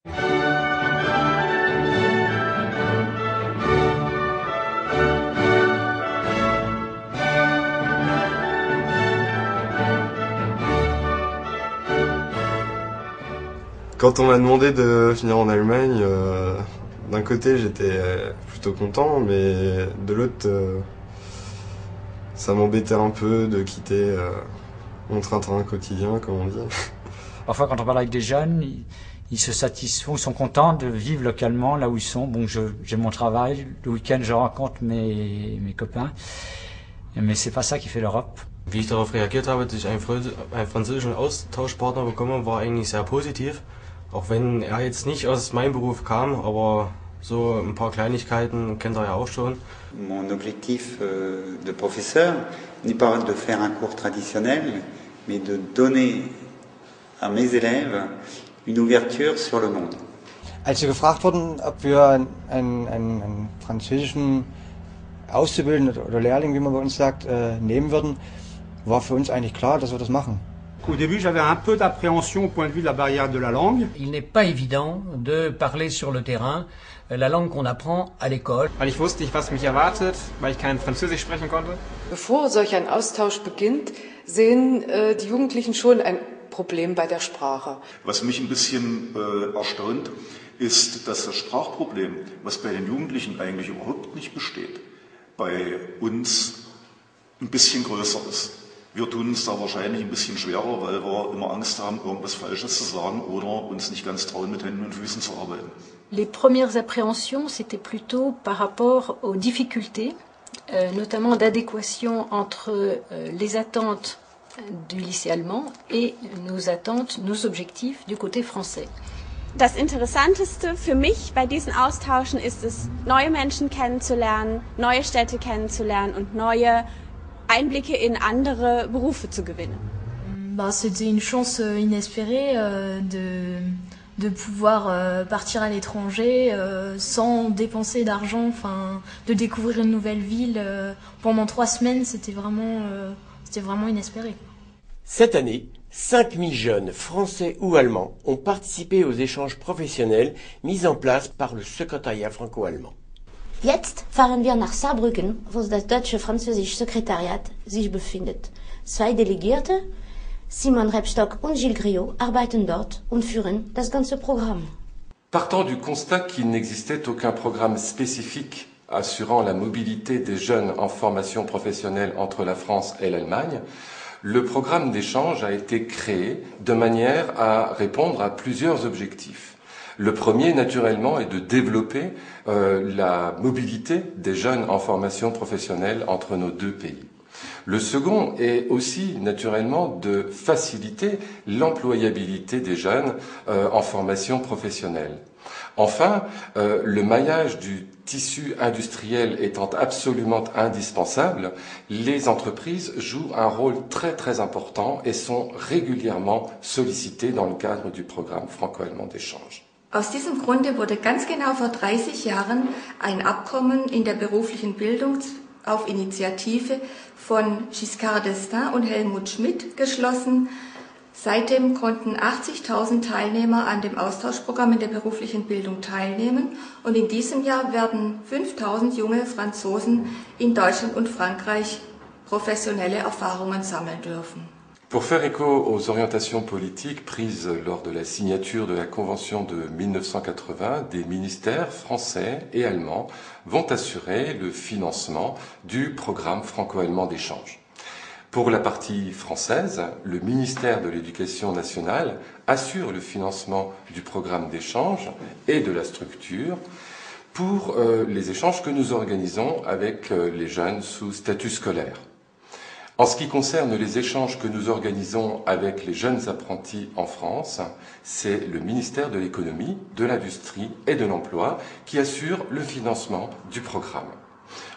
Quand on m'a demandé de venir en Allemagne, d'un côté j'étais plutôt content, mais de l'autre ça m'embêtait un peu de quitter mon train-train quotidien, comme on dit. Parfois quand on parle avec des jeunes, ils se satisfont, ils sont contents de vivre localement là où ils sont. Bon, j'ai mon travail, le week-end je rencontre mes copains, mais c'est pas ça qui fait l'Europe. Wie ich darauf reagiert habe, dass ich einen französischen Austauschpartner bekomme, war eigentlich sehr positiv. Auch wenn er jetzt nicht aus meinem Beruf kam, aber so ein paar Kleinigkeiten kennt er ja auch schon. Mon objectif de professeur n'est pas de faire un cours traditionnel, mais de donner à mes élèves une ouverture sur le monde. Als wir gefragt wurden, ob wir einen französischen Auszubildenden oder Lehrling, wie man bei uns sagt, nehmen würden, war für uns eigentlich klar, dass wir das machen. Au début, j'avais un peu d'appréhension au point de vue de la barrière de la langue. Il n'est pas évident de parler sur le terrain la langue qu'on apprend à l'école. Weil ich wusste nicht, was mich erwartet, weil ich kein Französisch sprechen konnte. Bevor solch ein Austausch beginnt, sehen die Jugendlichen schon ein Problem bei der Sprache. Was mich ein bisschen erstaunt, ist, dass das Sprachproblem, was bei den Jugendlichen eigentlich überhaupt nicht besteht, bei uns ein bisschen größer ist. Wir tun uns da wahrscheinlich ein bisschen schwerer, weil wir immer Angst haben, irgendwas Falsches zu sagen oder uns nicht ganz trauen, mit Händen und Füßen zu arbeiten. Les premières appréhensions, c'était plutôt par rapport aux difficultés, notamment d'adéquation entre les attentes du lycée allemand et nos attentes, nos objectifs du côté français. Das Interessanteste für mich bei diesen Austauschen ist es, neue Menschen kennenzulernen, neue Städte kennenzulernen und neue Einblicke in andere Berufe zu gewinnen. C'était une chance inespérée de pouvoir partir à l'étranger sans dépenser d'argent, de découvrir une nouvelle ville pendant 3 semaines, c'était vraiment inespéré. Cette année, 5000 jeunes, français ou allemands, ont participé aux échanges professionnels mis en place par le secrétariat franco-allemand. Jetzt fahren wir nach Saarbrücken, wo das deutsche-französische Sekretariat sich befindet. 2 Delegierte, Simon Rebstock und Gilles Griot, arbeiten dort und führen das ganze Programm. Partant du constat qu'il n'existait aucun programme spécifique assurant la mobilité des jeunes en formation professionnelle entre la France et l'Allemagne, le programme d'échange a été créé de manière à répondre à plusieurs objectifs. Le premier, naturellement, est de développer la mobilité des jeunes en formation professionnelle entre nos deux pays. Le second est aussi, naturellement, de faciliter l'employabilité des jeunes en formation professionnelle. Enfin, le maillage du tissu industriel étant absolument indispensable, les entreprises jouent un rôle très très important et sont régulièrement sollicitées dans le cadre du programme franco-allemand d'échange. Aus diesem Grunde wurde ganz genau vor 30 Jahren ein Abkommen in der beruflichen Bildung auf Initiative von Giscard d'Estaing und Helmut Schmidt geschlossen. Seitdem konnten 80.000 Teilnehmer an dem Austauschprogramm in der beruflichen Bildung teilnehmen und in diesem Jahr werden 5.000 junge Franzosen in Deutschland und Frankreich professionelle Erfahrungen sammeln dürfen. Pour faire écho aux orientations politiques prises lors de la signature de la Convention de 1980, des ministères français et allemands vont assurer le financement du programme franco-allemand d'échange. Pour la partie française, le ministère de l'Éducation nationale assure le financement du programme d'échange et de la structure pour les échanges que nous organisons avec les jeunes sous statut scolaire. En ce qui concerne les échanges que nous organisons avec les jeunes apprentis en France, c'est le ministère de l'Économie, de l'Industrie et de l'Emploi qui assure le financement du programme.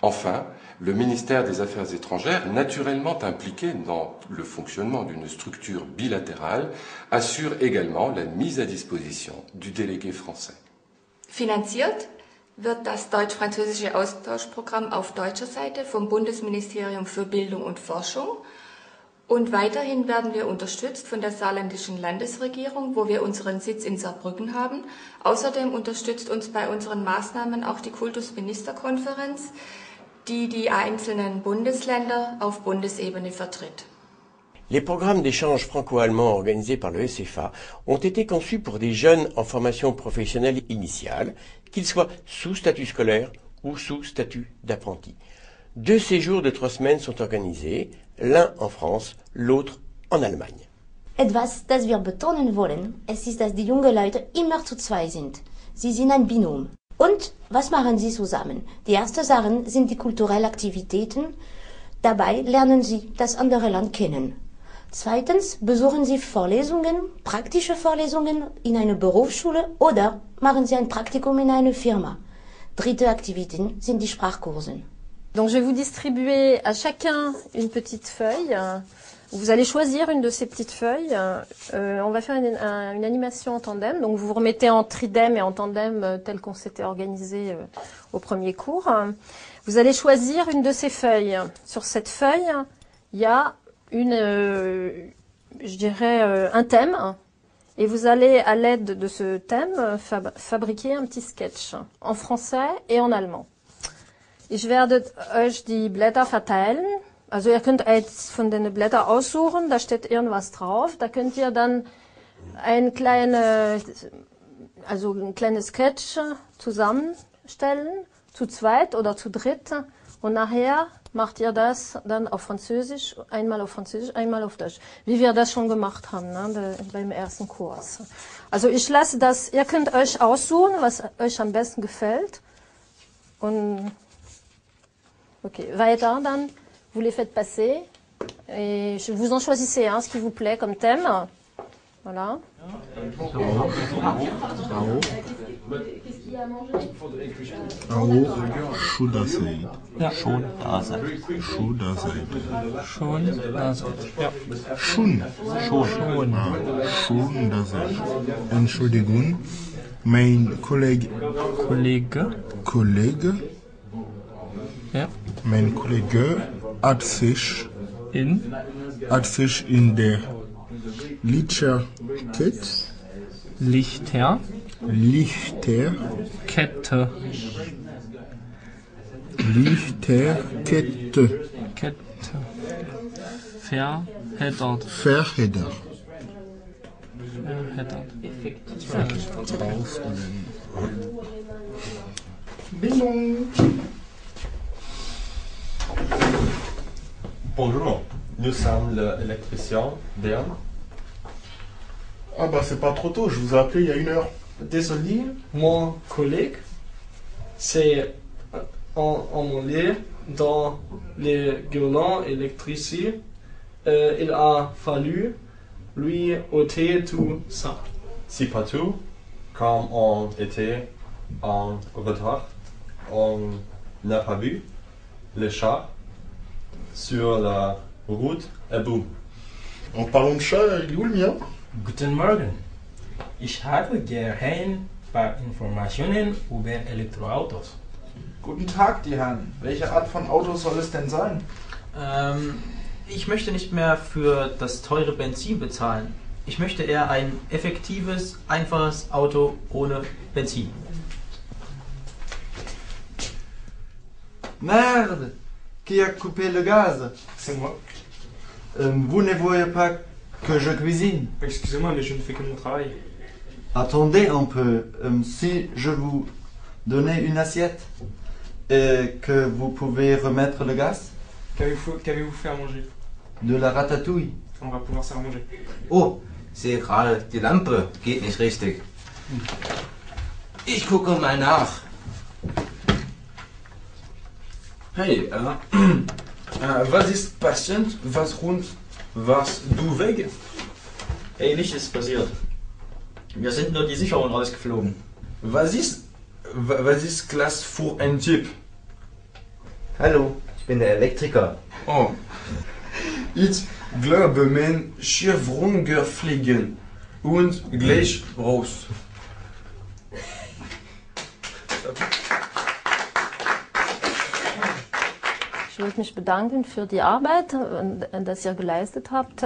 Enfin, le ministère des Affaires étrangères, naturellement impliqué dans le fonctionnement d'une structure bilatérale, assure également la mise à disposition du délégué français. Finanziert wird das deutsch-französische Austauschprogramm auf deutscher Seite vom Bundesministerium für Bildung und Forschung Und weiterhin werden wir unterstützt von der saarländischen Landesregierung, wo wir unseren Sitz in Saarbrücken haben. Außerdem unterstützt uns bei unseren Maßnahmen auch die Kultusministerkonferenz, die die einzelnen Bundesländer auf Bundesebene vertritt. Les programmes d'échange franco-allemand organisés par le SFA ont été conçus pour des jeunes en formation professionnelle initiale, qu'ils soient sous statut scolaire ou sous statut d'apprenti. 2 séjours de 3 semaines sont organisés, l'un en France, l'autre en Allemagne. Etwas, das wir betonen wollen, es ist, dass die jungen Leute immer zu zweit sind. Sie sind ein Binom. Und was machen sie zusammen? Die erste Sache sind die kulturellen Aktivitäten. Dabei lernen sie das andere Land kennen. Zweitens besuchen sie Vorlesungen, praktische Vorlesungen in einer Berufsschule oder machen sie ein Praktikum in einer Firma. Dritte Aktivitäten sind die Sprachkurse. Donc je vais vous distribuer à chacun une petite feuille. Vous allez choisir une de ces petites feuilles. On va faire une animation en tandem. Donc vous vous remettez en tridème et en tandem tel qu'on s'était organisé au premier cours. Vous allez choisir une de ces feuilles. Sur cette feuille, il y a un thème. Et vous allez, à l'aide de ce thème, fabriquer un petit sketch en français et en allemand. Ich werde euch die Blätter verteilen. Also ihr könnt eins von den Blättern aussuchen, da steht irgendwas drauf. Da könnt ihr dann ein kleines Sketch zusammenstellen, zu zweit oder zu dritt. Und nachher macht ihr das dann auf Französisch, einmal auf Deutsch. Wie wir das schon gemacht haben, ne, beim ersten Kurs. Also ich lasse das, ihr könnt euch aussuchen, was euch am besten gefällt. Und ok, weiter dann, vous les faites passer et vous en choisissez un, ce qui vous plaît comme thème. Voilà. Qu'est-ce qu'il y a à manger? Schon da sein. Ja. Schon da sein. Schon da sein. Schon da sein. Ja. Schon. Schon da sein. Entschuldigung, mein Kollege. Ja. Mein Kollege hat sich in der Lichterkette verheddert. Bonjour, nous sommes l'électricien Bern. Ah bah c'est pas trop tôt, je vous ai appelé il y a 1 heure. Désolé, mon collègue, c'est emmêlé dans les guirlandes électriques. Il a fallu lui ôter tout ça. Si pas tout, comme on était en retard, on n'a pas vu le chat sur la route et boum. En parlant de chat, il est où le mien? Guten Morgen. Ich habe gerne ein paar Informationen über Elektroautos. Guten Tag, die Herren. Welche Art von Auto soll es denn sein? Ich möchte nicht mehr für das teure Benzin bezahlen. Ich möchte eher ein effektives, einfaches Auto ohne Benzin. Merde! Qui a coupé le gaz? C'est moi. Vous ne voyez pas que je cuisine? Excusez-moi, mais je ne fais que mon travail. Attendez un peu. Si je vous donnais une assiette et que vous pouvez remettre le gaz? Qu'avez-vous fait à manger? De la ratatouille. On va pouvoir se faire manger. Oh, sehe gerade, die Lampe geht nicht richtig. Ich gucke mal nach. Hey, was ist passiert? Was rund? Warst du weg? Hey, nichts ist passiert. Wir sind nur die Sicherung rausgeflogen. Was ist Klasse für ein Typ? Hallo, ich bin der Elektriker. Oh. Ich glaube, mein Chevronger fliegen und gleich raus. Ich wollte mich bedanken für die Arbeit, dass ihr geleistet habt.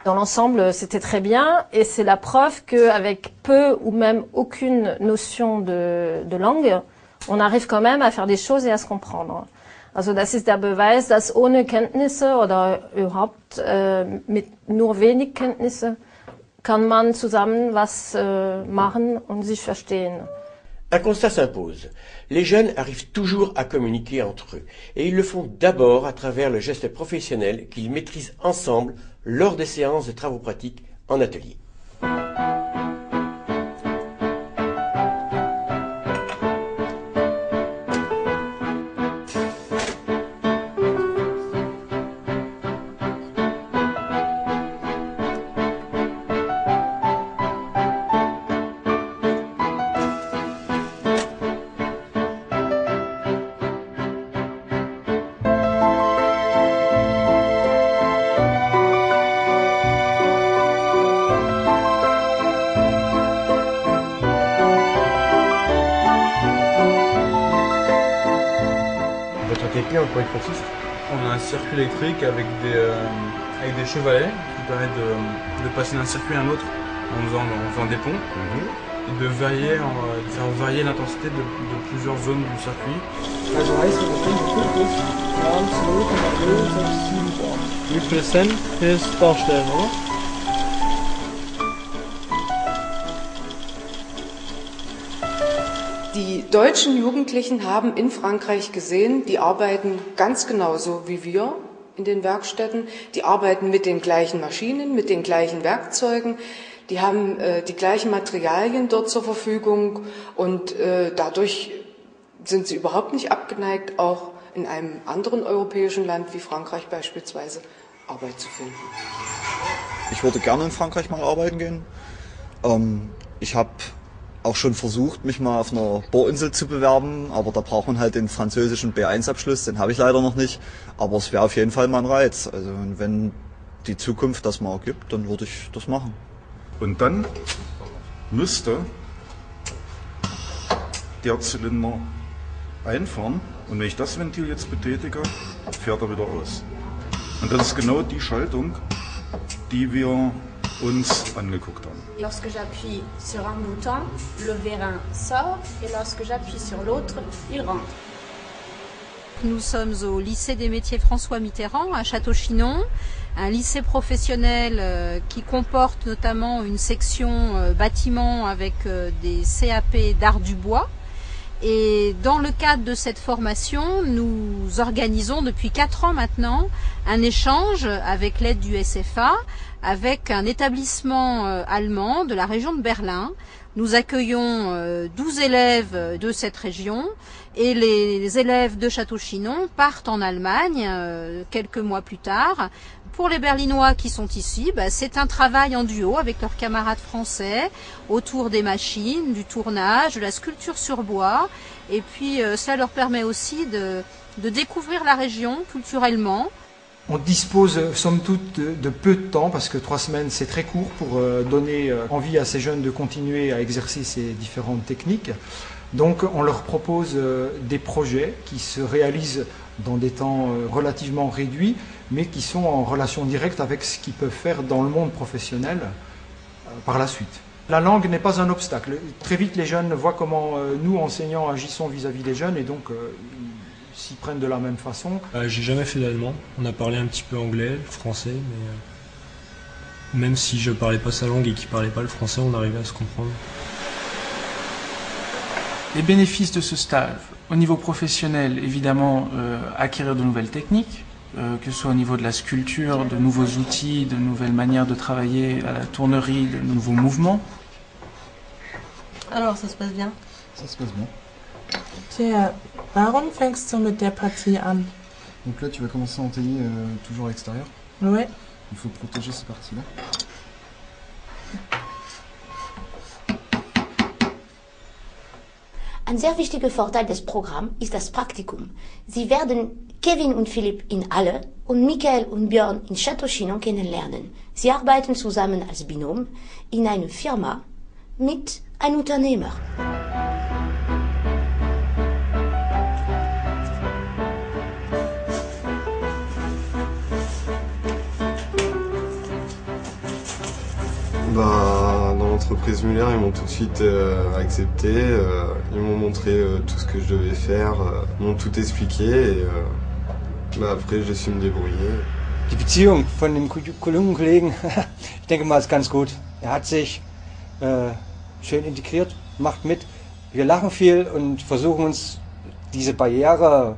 Dans l'ensemble, c'était très bien et c'est la preuve qu'avec peu ou même aucune notion de langue, on arrive quand même à faire des choses et à se comprendre. Also das ist der Beweis, dass ohne Kenntnisse oder überhaupt mit nur wenig Kenntnisse kann man zusammen was machen und sich verstehen. Un constat s'impose. Les jeunes arrivent toujours à communiquer entre eux et ils le font d'abord à travers le geste professionnel qu'ils maîtrisent ensemble lors des séances de travaux pratiques en atelier. On a un circuit électrique avec des chevalets qui permettent de passer d'un circuit à un autre en faisant des ponts et de faire varier l'intensité de plusieurs zones du circuit. Also heißt das, wenn du gut bist, ja, 2,067 Bar. Wie viel Cent ist Darstellen, oder? Die deutschen Jugendlichen haben in Frankreich gesehen, die arbeiten ganz genauso wie wir in den Werkstätten. Die arbeiten mit den gleichen Maschinen, mit den gleichen Werkzeugen. Die haben die gleichen Materialien dort zur Verfügung und dadurch sind sie überhaupt nicht abgeneigt, auch in einem anderen europäischen Land wie Frankreich beispielsweise Arbeit zu finden. Ich würde gerne in Frankreich mal arbeiten gehen. Ich habe auch schon versucht, mich mal auf einer Bohrinsel zu bewerben, aber da braucht man halt den französischen B1-Abschluss, den habe ich leider noch nicht, aber es wäre auf jeden Fall mein Reiz. Also wenn die Zukunft das mal ergibt, dann würde ich das machen. Und dann müsste der Zylinder einfahren und wenn ich das Ventil jetzt betätige, fährt er wieder aus. Und das ist genau die Schaltung, die wir uns angeguckt haben. Lorsque j'appuie sur un bouton, le vérin sort et lorsque j'appuie sur l'autre, il rentre. Nous sommes au lycée des métiers François Mitterrand à Château-Chinon, un lycée professionnel qui comporte notamment une section bâtiment avec des CAP d'art du bois. Et dans le cadre de cette formation, nous organisons depuis 4 ans maintenant un échange avec l'aide du SFA avec un établissement allemand de la région de Berlin. Nous accueillons 12 élèves de cette région et les élèves de Château-Chinon partent en Allemagne quelques mois plus tard. Pour les Berlinois qui sont ici, c'est un travail en duo avec leurs camarades français autour des machines, du tournage, de la sculpture sur bois. Et puis cela leur permet aussi de découvrir la région culturellement. On dispose, somme toute, de peu de temps, parce que 3 semaines, c'est très court pour donner envie à ces jeunes de continuer à exercer ces différentes techniques. Donc on leur propose des projets qui se réalisent dans des temps relativement réduits, mais qui sont en relation directe avec ce qu'ils peuvent faire dans le monde professionnel par la suite. La langue n'est pas un obstacle. Très vite, les jeunes voient comment nous, enseignants, agissons vis-à-vis des jeunes, et donc s'y prennent de la même façon. J'ai jamais fait d'allemand. On a parlé un petit peu anglais, français, mais même si je parlais pas sa langue et qu'il parlait pas le français, on arrivait à se comprendre. Les bénéfices de ce stage, au niveau professionnel, évidemment, acquérir de nouvelles techniques, que ce soit au niveau de la sculpture, de nouveaux outils, de nouvelles manières de travailler à la tournerie, de nouveaux mouvements. Alors, ça se passe bien? Ça se passe bien. Tja, warum fängst du mit der Partie an? Donc là, tu vas commencer à entailler toujours à l'extérieur. Ouais. Il faut protéger ces parties-là. Ein sehr wichtiger Vorteil des Programms ist das Praktikum. Sie werden Kevin und Philipp in Halle und Michael und Björn in Château-Chinon kennenlernen. Sie arbeiten zusammen als Binom in einer Firma mit einem Unternehmer. Dans l'entreprise Muller, ils m'ont tout de suite accepté. Ils m'ont montré tout ce que je devais faire, m'ont tout expliqué et après j'ai su me débrouiller. Die Beziehung von dem Kolumnenkollegen, ich denke mal, ist ganz gut. Er hat sich schön integriert, macht mit. Wir lachen viel und versuchen uns diese Barriere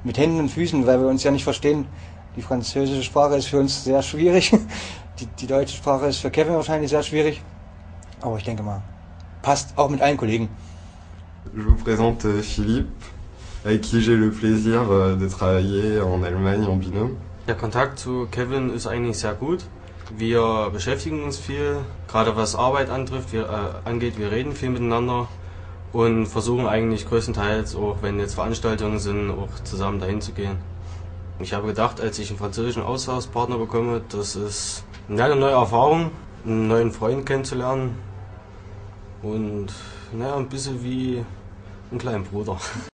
mit Händen und Füßen, weil wir uns ja nicht verstehen. Die französische Sprache ist für uns sehr schwierig. Die deutsche Sprache ist für Kevin wahrscheinlich sehr schwierig. Aber ich denke mal, passt auch mit allen Kollegen. Je vous présente Philippe, avec qui j'ai le plaisir de travailler en Allemagne en binôme. Der Kontakt zu Kevin ist eigentlich sehr gut. Wir beschäftigen uns viel, gerade was Arbeit angeht. Wir reden viel miteinander und versuchen eigentlich größtenteils, auch wenn jetzt Veranstaltungen sind, auch zusammen dahin zu gehen. Ich habe gedacht, als ich einen französischen Austauschpartner bekomme, das ist eine neue Erfahrung, einen neuen Freund kennenzulernen und ein bisschen wie einen kleinen Bruder.